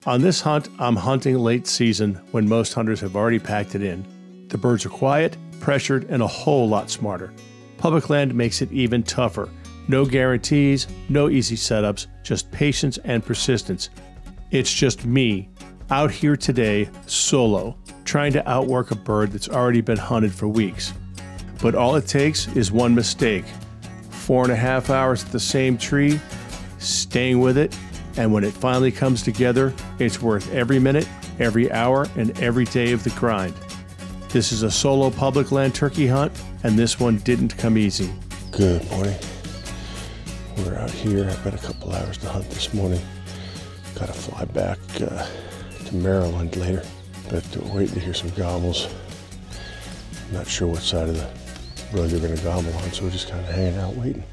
On this hunt, I'm hunting late season when most hunters have already packed it in. The birds are quiet, pressured, and a whole lot smarter. Public land makes it even tougher. No guarantees, no easy setups, just patience and persistence. It's just me, out here today, solo, trying to outwork a bird that's already been hunted for weeks. But all it takes is one mistake. 4.5 hours at the same tree, staying with it, and when it finally comes together, it's worth every minute, every hour, and every day of the grind. This is a solo public land turkey hunt, and this one didn't come easy. Good morning. We're out here. I've got a couple hours to hunt this morning. Got to fly back to Maryland later, but we're waiting to hear some gobbles. I'm not sure what side of the road they're going to gobble on, so we're just kind of hanging out waiting.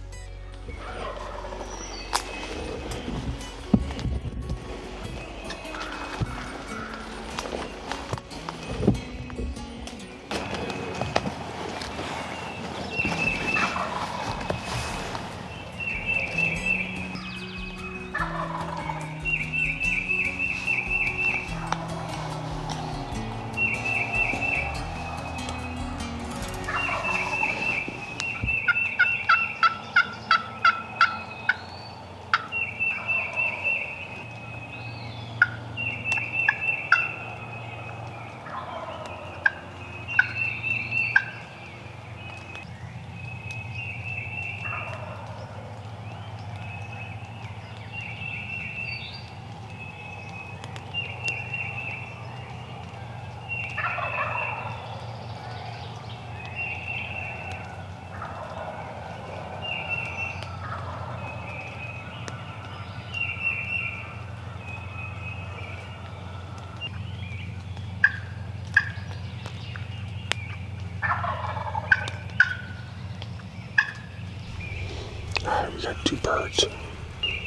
Alright, we got two birds.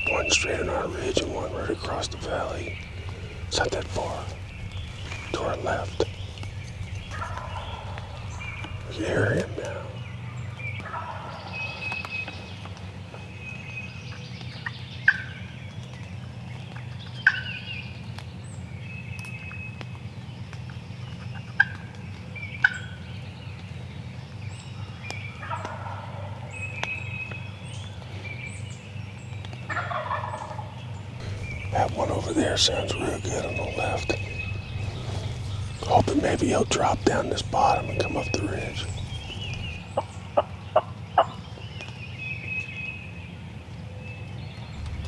One straight on our ridge and one right across the valley. It's not that far. To our left. We can hear him now. That one over there sounds real good on the left. Hoping maybe he'll drop down this bottom and come up the ridge.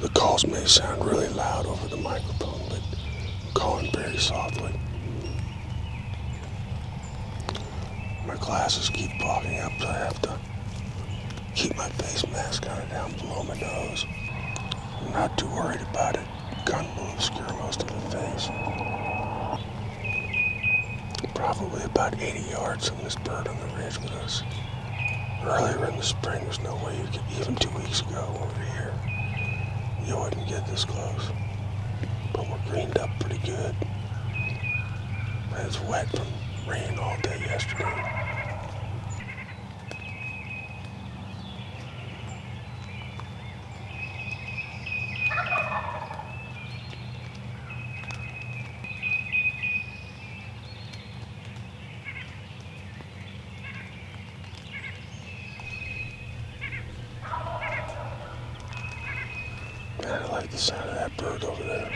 The calls may sound really loud over the microphone, but I'm calling very softly. My glasses keep fogging up, so I have to keep my face mask kind of down below my nose. I'm not too worried about it. Gun will obscure most of the face. Probably about 80 yards from this bird on the ridge with us. Earlier in the spring, there's no way you could, even 2 weeks ago over here, you wouldn't get this close. But we're greened up pretty good. And it's wet from rain all day yesterday. Man, I like the sound of that bird over there.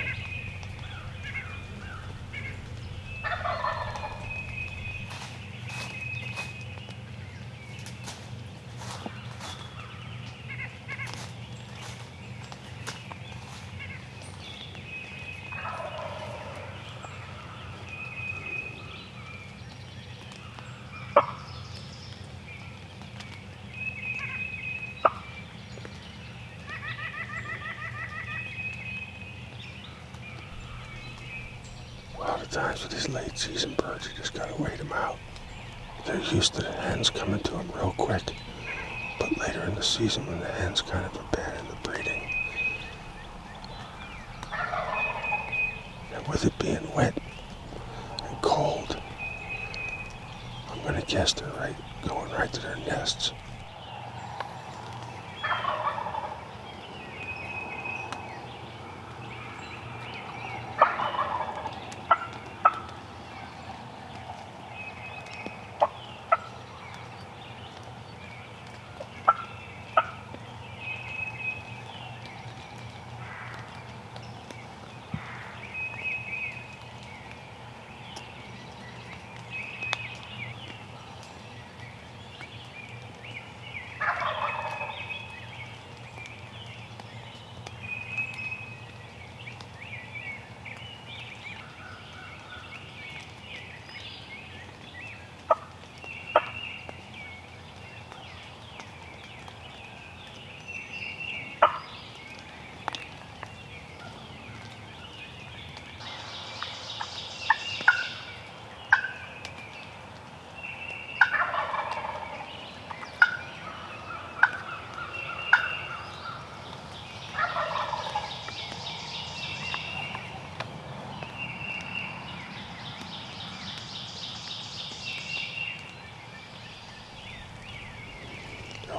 A lot of times with these late season birds, you just gotta wait them out. They're used to the hens coming to them real quick. But later in the season, when the hens kind of abandon the breeding, and with it being wet and cold, I'm gonna guess they're going right to their nests.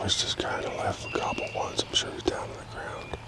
There's this guy on the left for gobble once. I'm sure he's down on the ground.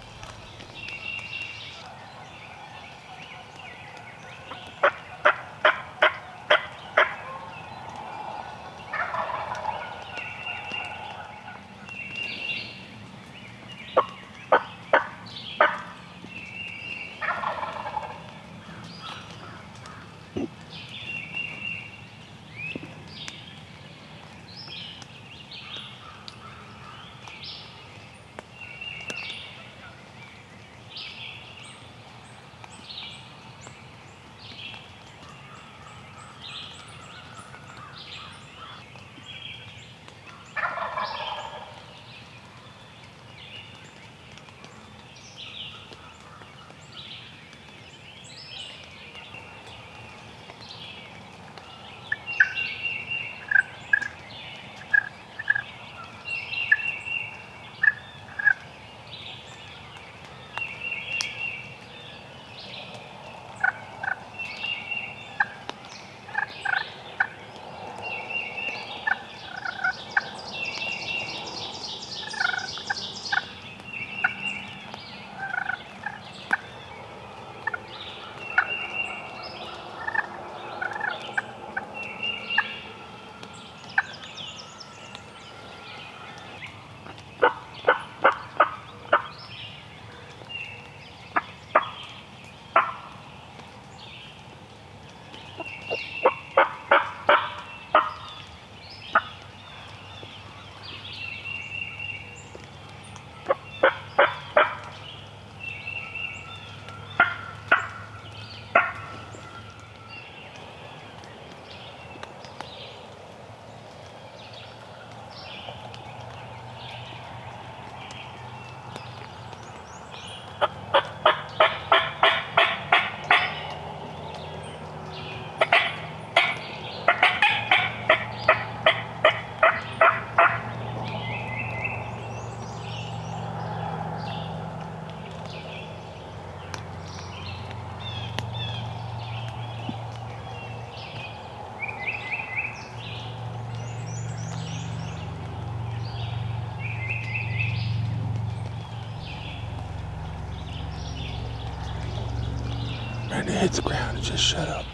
And it hit the ground and just shut up.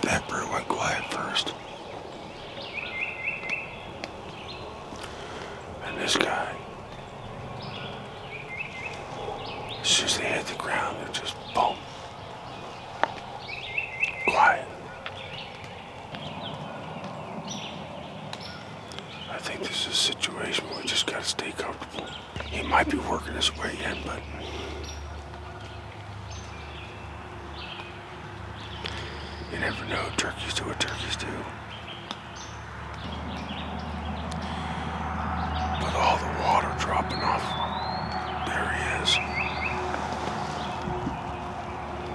That bird went quiet first. And this guy, as soon as they hit the ground, they're just boom. Quiet. I think this is a situation where we just gotta stay comfortable. He might be working his way in, but you never know. Turkeys do what turkeys do. With all the water dropping off, there he is.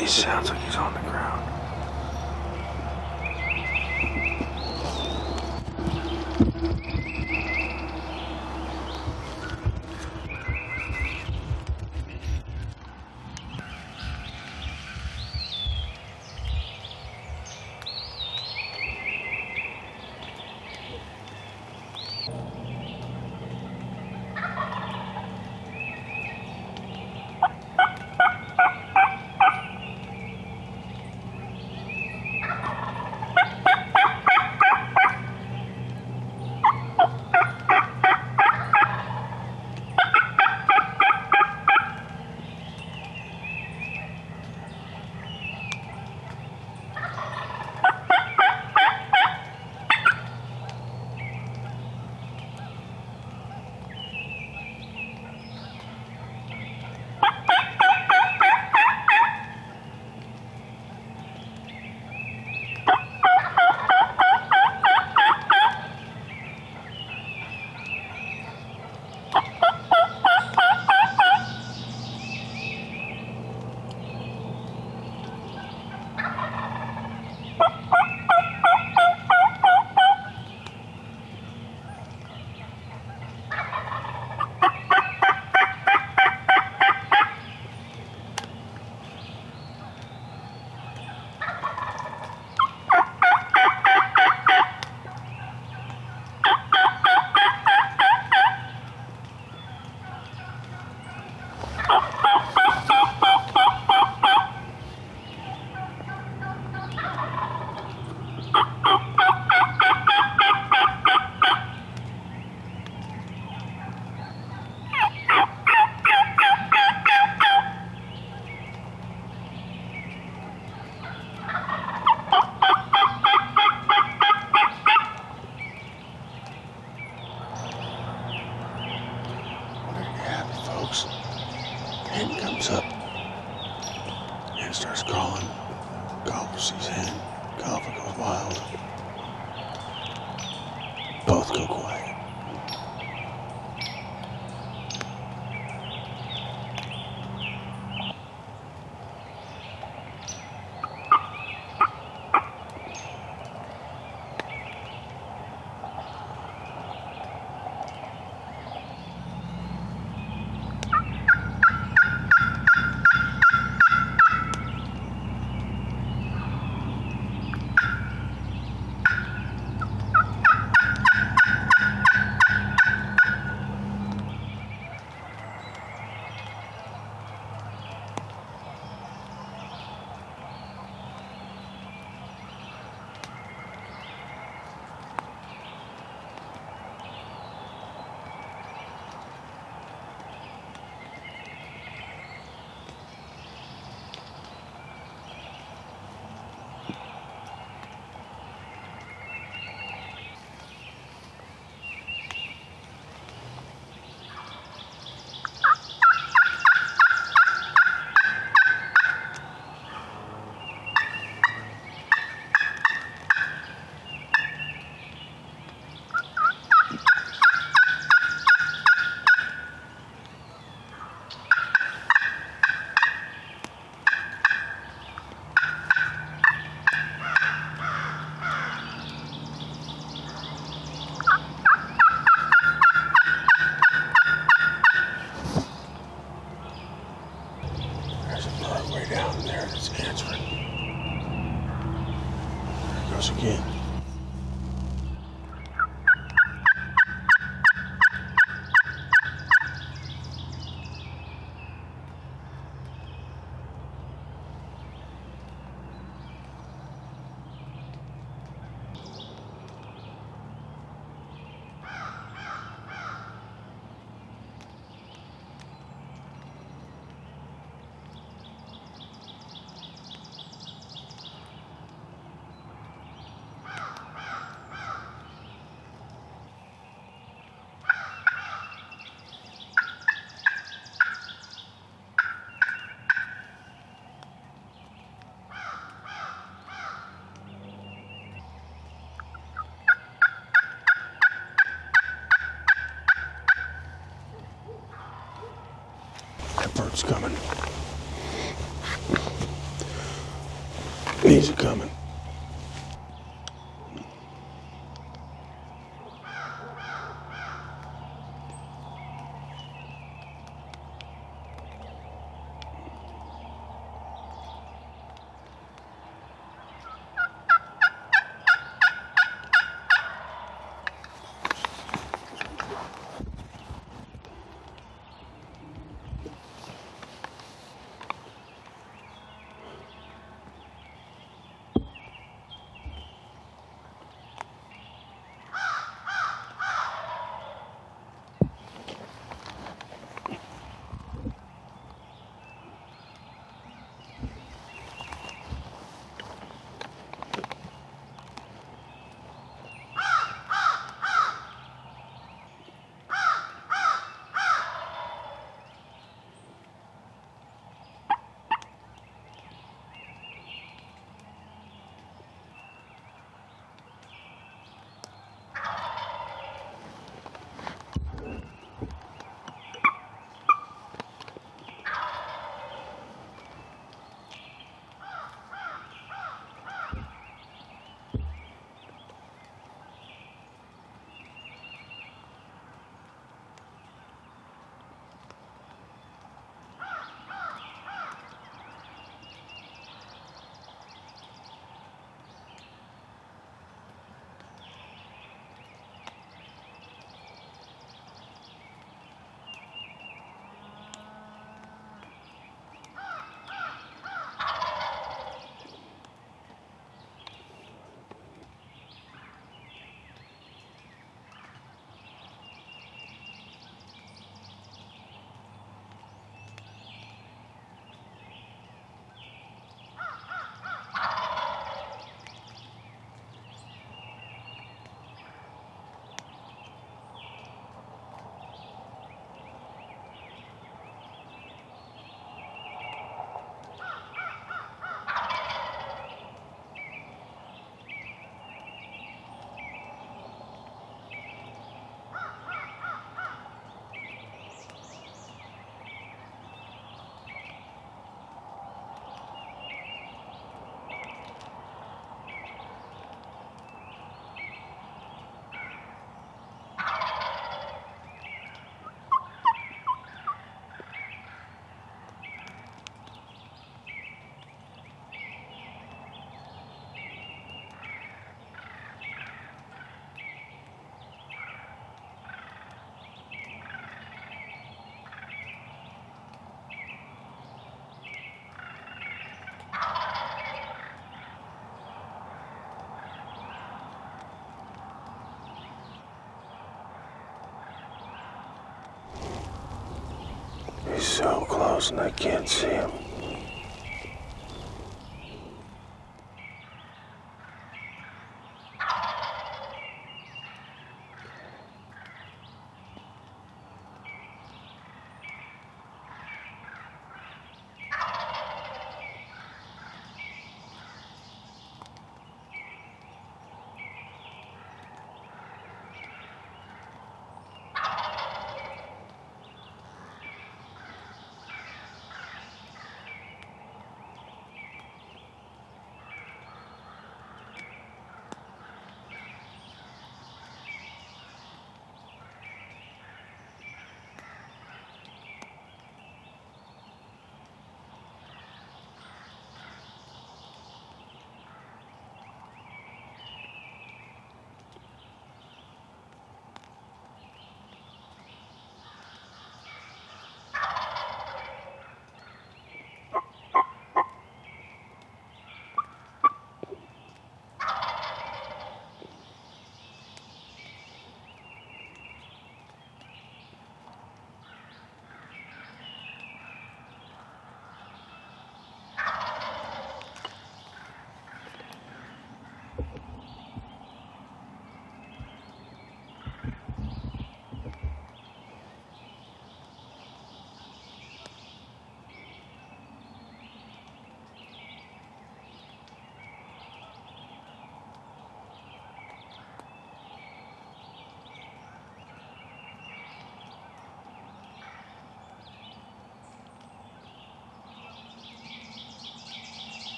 He sounds like he's on the ground. folks. Hen comes up and starts calling. Gobbler sees hen. Gobbler goes wild. Both go quiet. There's a bird way down there that's answering. There it goes again. That bird's coming. He's coming. He's so close and I can't see him.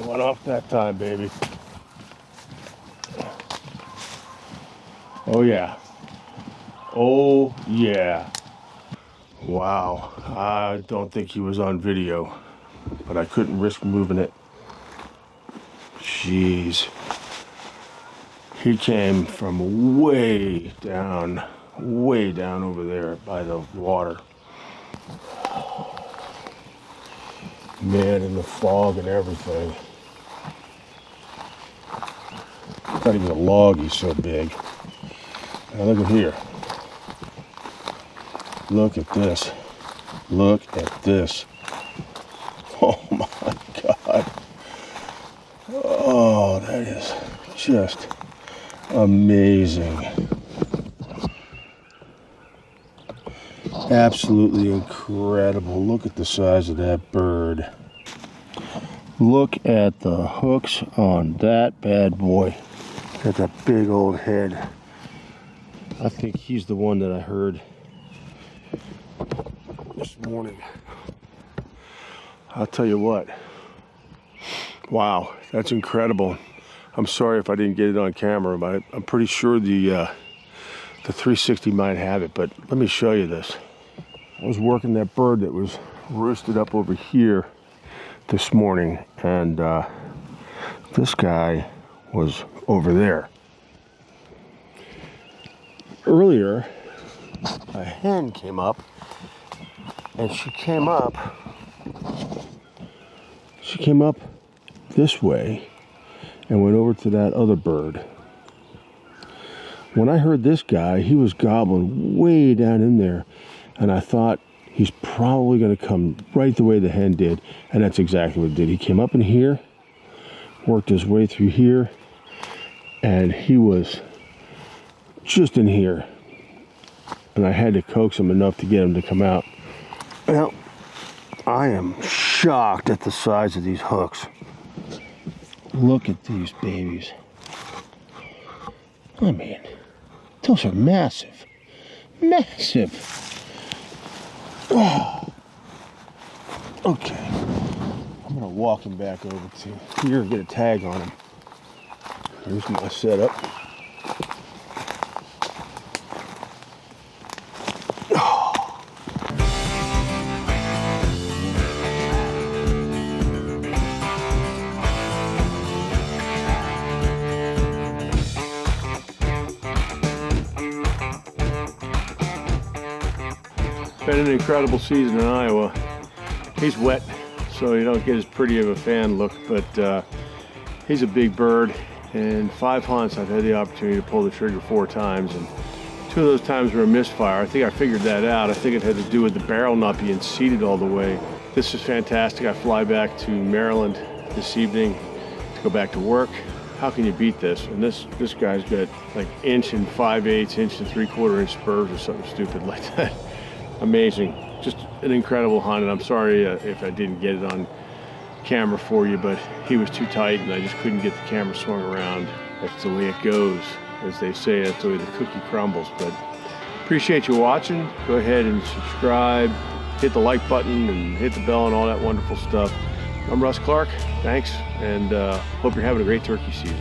Went off that time, baby. Oh yeah. Oh yeah. Wow. I don't think he was on video, but I couldn't risk moving it. Jeez. He came from way down over there by the water. Man, in the fog and everything. Not even a log, he's so big. Now look at here. Look at this. Look at this. Oh my God. Oh, that is just amazing. Absolutely incredible. Look at the size of that bird. Look at the hooks on that bad boy. Got that big old head. I think he's the one that I heard this morning. I'll tell you what. Wow, that's incredible. I'm sorry if I didn't get it on camera, but I'm pretty sure the 360 might have it, but let me show you this. I was working that bird that was roosted up over here this morning, and this guy was over there. Earlier, a hen came up, and she came up this way and went over to that other bird. When I heard this guy, he was gobbling way down in there, and I thought he's probably going to come right the way the hen did, and that's exactly what it did. He came up in here, worked his way through here, and he was just in here, and I had to coax him enough to get him to come out. Well, I am shocked at the size of these hooks. Look at these babies. I mean, those are massive. Massive. Oh. Okay. I'm gonna walk him back over to here and get a tag on him. Here's my setup. Been an incredible season in Iowa. He's wet, so you don't get as pretty of a fan look, but he's a big bird. And 5 hunts, I've had the opportunity to pull the trigger 4 times, and 2 of those times were a misfire. I think I figured that out. I think it had to do with the barrel not being seated all the way. This is fantastic. I fly back to Maryland this evening to go back to work. How can you beat this? And this guy's got like 1 5/8 inch and 3/4 inch spurs or something stupid like that. Amazing. Just an incredible hunt, and I'm sorry if I didn't get it on camera for you, but he was too tight and I just couldn't get the camera swung around. That's the way it goes. As they say, that's the way the cookie crumbles. But appreciate you watching. Go ahead and subscribe, hit the like button and hit the bell and all that wonderful stuff. I'm Russ Clark. Thanks, and hope you're having a great turkey season.